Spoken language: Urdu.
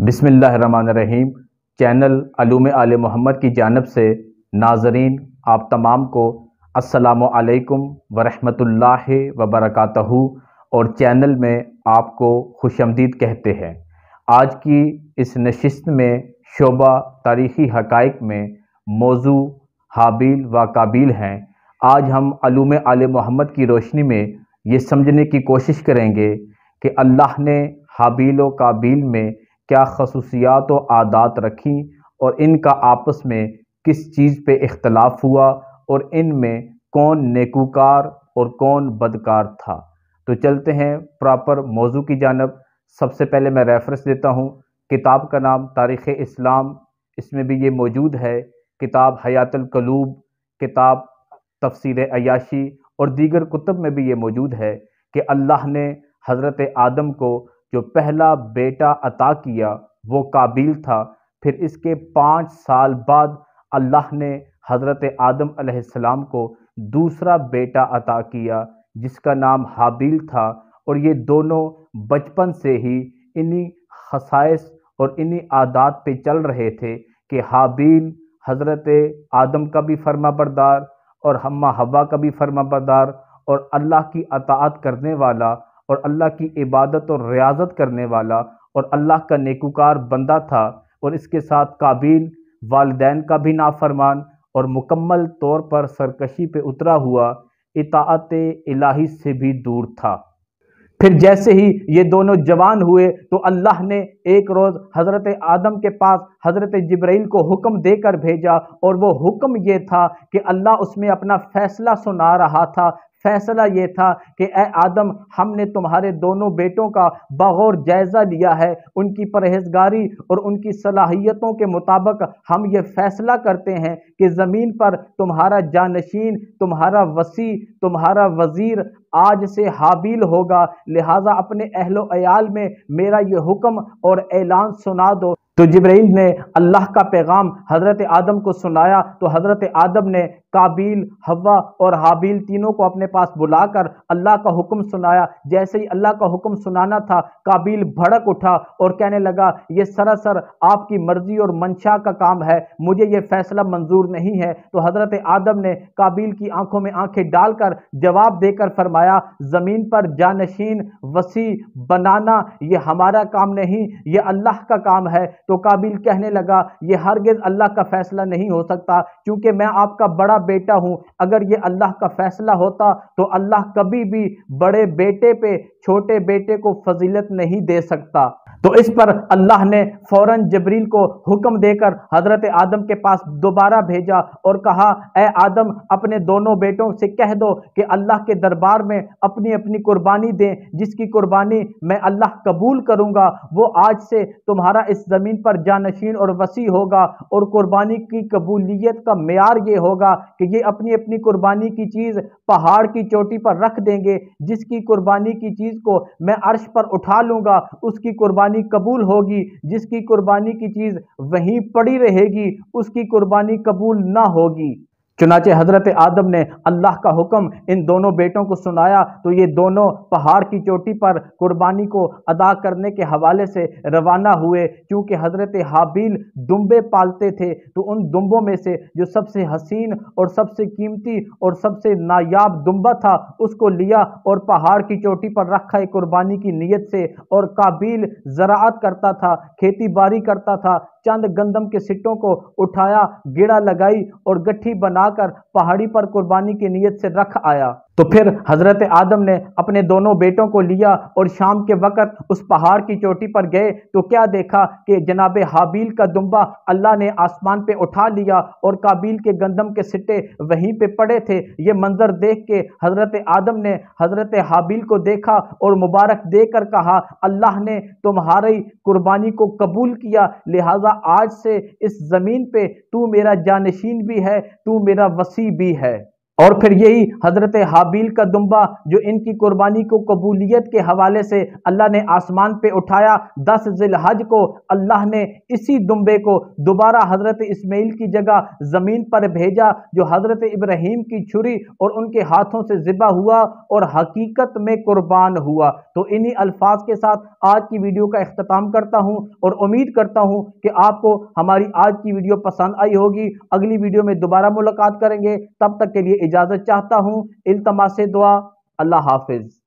بسم اللہ الرحمن الرحیم۔ چینل علوم آل محمد کی جانب سے ناظرین آپ تمام کو السلام علیکم ورحمۃ اللہ وبرکاتہ اور چینل میں آپ کو خوش آمدید کہتے ہیں۔ آج کی اس نشست میں شعبہ تاریخی حقائق میں موضوع حابیل و قابیل ہیں۔ آج ہم علوم آل محمد کی روشنی میں یہ سمجھنے کی کوشش کریں گے کہ اللہ نے حابیل و قابیل میں کیا خصوصیات و عادات رکھیں اور ان کا آپس میں کس چیز پہ اختلاف ہوا اور ان میں کون نیکوکار اور کون بدکار تھا۔ تو چلتے ہیں پراپر موضوع کی جانب۔ سب سے پہلے میں ریفرنس دیتا ہوں، کتاب کا نام تاریخ اسلام، اس میں بھی یہ موجود ہے، کتاب حیات القلوب، کتاب تفسیر عیاشی اور دیگر کتب میں بھی یہ موجود ہے کہ اللہ نے حضرت آدم کو جو پہلا بیٹا عطا کیا وہ قابیل تھا۔ پھر اس کے 5 سال بعد اللہ نے حضرت آدم علیہ السلام کو دوسرا بیٹا عطا کیا جس کا نام حابیل تھا، اور یہ دونوں بچپن سے ہی انہی خصائص اور انہی عادات پہ چل رہے تھے کہ حابیل حضرت آدم کا بھی فرما بردار اور اماں حوا کا بھی فرما بردار اور اللہ کی اطاعت کرنے والا اور اللہ کی عبادت اور ریاضت کرنے والا اور اللہ کا نیکوکار بندہ تھا، اور اس کے ساتھ قابیل والدین کا بھی نافرمان اور مکمل طور پر سرکشی پہ اترا ہوا، اطاعت الہی سے بھی دور تھا۔ پھر جیسے ہی یہ دونوں جوان ہوئے تو اللہ نے ایک روز حضرت آدم کے پاس حضرت جبرائیل کو حکم دے کر بھیجا، اور وہ حکم یہ تھا کہ اللہ اس میں اپنا فیصلہ سنا رہا تھا۔ فیصلہ یہ تھا کہ اے آدم، ہم نے تمہارے دونوں بیٹوں کا بغور جائزہ لیا ہے، ان کی پرہیزگاری اور ان کی صلاحیتوں کے مطابق ہم یہ فیصلہ کرتے ہیں کہ زمین پر تمہارا جانشین، تمہارا وصی، تمہارا وزیر آج سے حابیل ہوگا، لہٰذا اپنے اہل و عیال میں میرا یہ حکم اور اعلان سنا دو۔ تو جبرائیل نے اللہ کا پیغام حضرت آدم کو سنایا، تو حضرت آدم نے قابیل، حوا اور حابیل تینوں کو اپنے پاس بلا کر اللہ کا حکم سنایا۔ جیسے ہی اللہ کا حکم سنانا تھا، قابیل بھڑک اٹھا اور کہنے لگا یہ سراسر آپ کی مرضی اور منشا کا کام ہے، مجھے یہ فیصلہ منظور نہیں ہے۔ تو حضرت آدم نے قابیل کی آنکھوں میں آنکھیں ڈال کر جواب دے کر فرمایا، زمین پر جانشین وسیع بنانا یہ ہمارا کام نہیں، یہ اللہ کا کام ہے۔ تو قابیل کہنے لگا یہ ہرگز اللہ کا فیصلہ نہیں ہو سکتا، کیونکہ میں آپ کا بڑا بیٹا ہوں، اگر یہ اللہ کا فیصلہ ہوتا تو اللہ کبھی بھی بڑے بیٹے پہ چھوٹے بیٹے کو فضیلت نہیں دے سکتا۔ تو اس پر اللہ نے فوراً جبریل کو حکم دے کر حضرت آدم کے پاس دوبارہ بھیجا اور کہا اے آدم، اپنے دونوں بیٹوں سے کہہ دو کہ اللہ کے دربار میں اپنی اپنی قربانی دیں، جس کی قربانی میں اللہ قبول کروں گا وہ آج سے تمہارا اس زمین پر جانشین اور وسیع ہوگا، اور قربانی کی قبولیت کا معیار یہ ہوگا کہ یہ اپنی اپنی قربانی کی چیز پہاڑ کی چوٹی پر رکھ دیں گے، جس کی قربانی کی چیز کو میں عرش پر اٹھا لوں گا اس کی قربانی قبول ہوگی، جس کی قربانی کی چیز وہیں پڑی رہے گی اس کی قربانی قبول نہ ہوگی۔ چنانچہ حضرت آدم نے اللہ کا حکم ان دونوں بیٹوں کو سنایا، تو یہ دونوں پہاڑ کی چوٹی پر قربانی کو ادا کرنے کے حوالے سے روانہ ہوئے۔ چونکہ حضرت حابیل دمبے پالتے تھے، تو ان دمبوں میں سے جو سب سے حسین اور سب سے قیمتی اور سب سے نایاب دمبا تھا اس کو لیا اور پہاڑ کی چوٹی پر رکھا ہے قربانی کی نیت سے۔ اور قابیل زراعت کرتا تھا، کھیتی باڑی کرتا تھا، چند گندم کے سٹوں کو اٹھایا، گیڑا لگائی اور گٹھی بنا کر پہاڑی پر قربانی کی نیت سے رکھ آیا۔ تو پھر حضرت آدم نے اپنے دونوں بیٹوں کو لیا اور شام کے وقت اس پہاڑ کی چوٹی پر گئے، تو کیا دیکھا کہ جناب حابیل کا دمبا اللہ نے آسمان پہ اٹھا لیا اور قابیل کے گندم کے سٹے وہیں پہ پڑے تھے۔ یہ منظر دیکھ کے حضرت آدم نے حضرت حابیل کو دیکھا اور مبارک دے کر کہا اللہ نے تمہاری قربانی کو قبول کیا، لہٰذا آج سے اس زمین پہ تو میرا جانشین بھی ہے، تو میرا وصی بھی ہے۔ اور پھر یہی حضرت حابیل کا دمبا جو ان کی قربانی کو قبولیت کے حوالے سے اللہ نے آسمان پہ اٹھایا، 10 ذی الحج کو اللہ نے اسی دمبے کو دوبارہ حضرت اسماعیل کی جگہ زمین پر بھیجا، جو حضرت ابراہیم کی چھری اور ان کے ہاتھوں سے ذبح ہوا اور حقیقت میں قربان ہوا۔ تو انہی الفاظ کے ساتھ آج کی ویڈیو کا اختتام کرتا ہوں اور امید کرتا ہوں کہ آپ کو ہماری آج کی ویڈیو پسند آئی ہوگی۔ اگلی ویڈیو میں دوبارہ ملاقات کریں گے، تب تک کے لیے اجازت چاہتا ہوں۔ التماس دعا، اللہ حافظ۔